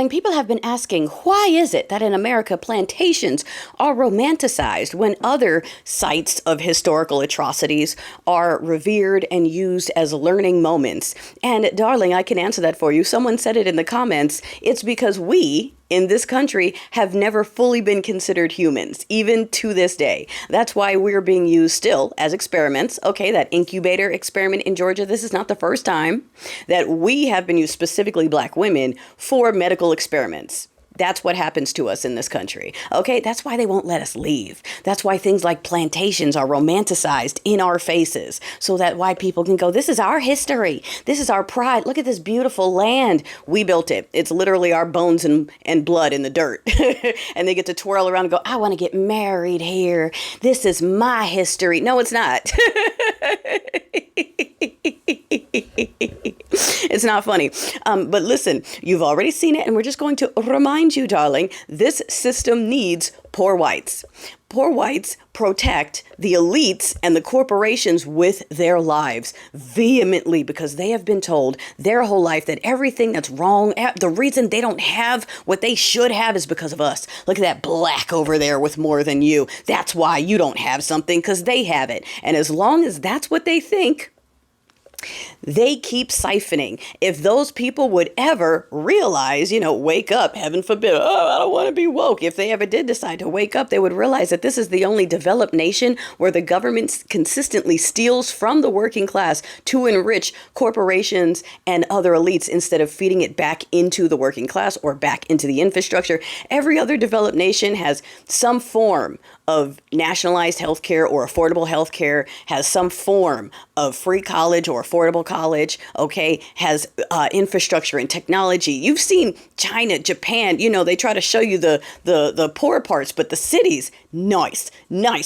And people have been asking, why is it that in America plantations are romanticized when other sites of historical atrocities are revered and used as learning moments? And darling, I can answer that for you. Someone said it in the comments. It's because we in this country have never fully been considered humans, even to this day. That's why we're being used still as experiments. Okay, that incubator experiment in Georgia, this is not the first time that we have been used, specifically Black women, for medical experiments. That's what happens to us in this country. Okay, that's why they won't let us leave. That's why things like plantations are romanticized in our faces, so that white people can go, this is our history. This is our pride. Look at this beautiful land. We built it. It's literally our bones and blood in the dirt. And they get to twirl around and go, I want to get married here. This is my history. No, it's not. It's not funny. But listen, you've already seen it, and we're just going to remind you, darling, this system needs poor whites. Poor whites protect the elites and the corporations with their lives vehemently, because they have been told their whole life that everything that's wrong, the reason they don't have what they should have is because of us. Look at that Black over there with more than you. That's why you don't have something, because they have it. And as long as that's what they think, they keep siphoning. If those people would ever realize, wake up, heaven forbid, I don't want to be woke. If they ever did decide to wake up, they would realize that this is the only developed nation where the government consistently steals from the working class to enrich corporations and other elites instead of feeding it back into the working class or back into the infrastructure. Every other developed nation has some form of nationalized healthcare or affordable healthcare, has some form of free college or affordable college, okay, has infrastructure and technology. You've seen China, Japan, they try to show you the poor parts, but the cities, nice.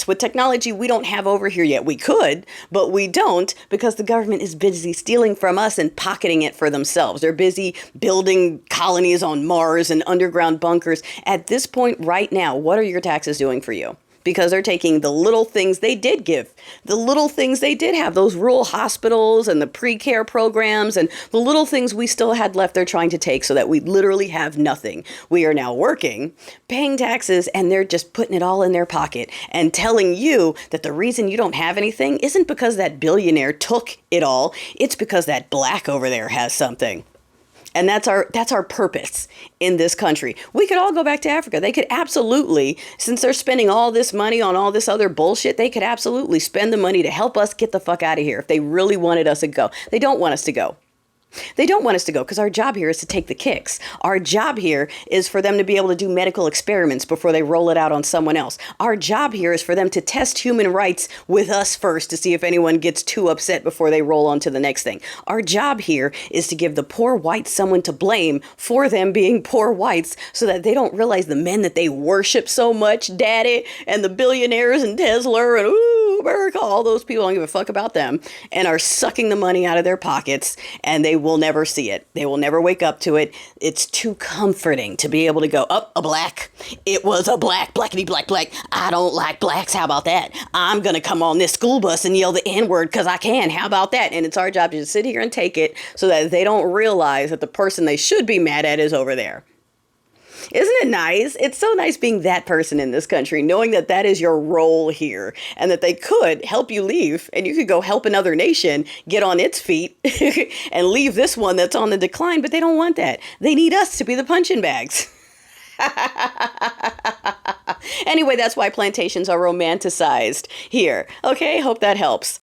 With technology we don't have over here yet. We could, but we don't, because the government is busy stealing from us and pocketing it for themselves. They're busy building colonies on Mars and underground bunkers. At this point right now, what are your taxes doing for you? Because they're taking the little things they did give, the little things they did have, those rural hospitals and the pre-care programs and the little things we still had left, they're trying to take so that we literally have nothing. We are now working, paying taxes, and they're just putting it all in their pocket and telling you that the reason you don't have anything isn't because that billionaire took it all. It's because that Black over there has something. And that's our purpose in this country. We could all go back to Africa. They could absolutely, since they're spending all this money on all this other bullshit, they could absolutely spend the money to help us get the fuck out of here if they really wanted us to go. They don't want us to go. They don't want us to go because our job here is to take the kicks. Our job here is for them to be able to do medical experiments before they roll it out on someone else. Our job here is for them to test human rights with us first to see if anyone gets too upset before they roll on to the next thing. Our job here is to give the poor whites someone to blame for them being poor whites so that they don't realize the men that they worship so much, daddy, and the billionaires and Tesla and Uber, all those people, don't give a fuck about them, and are sucking the money out of their pockets, and they will never see it. They will never wake up to it. It's too comforting to be able to go, a Black. It was a Black, blackity black. I don't like Blacks. How about that? I'm going to come on this school bus and yell the N-word because I can. How about that? And it's our job to just sit here and take it so that they don't realize that the person they should be mad at is over there. Isn't it nice? It's so nice being that person in this country, knowing that that is your role here and that they could help you leave and you could go help another nation get on its feet and leave this one that's on the decline. But they don't want that. They need us to be the punching bags. Anyway, that's why plantations are romanticized here. Okay, hope that helps.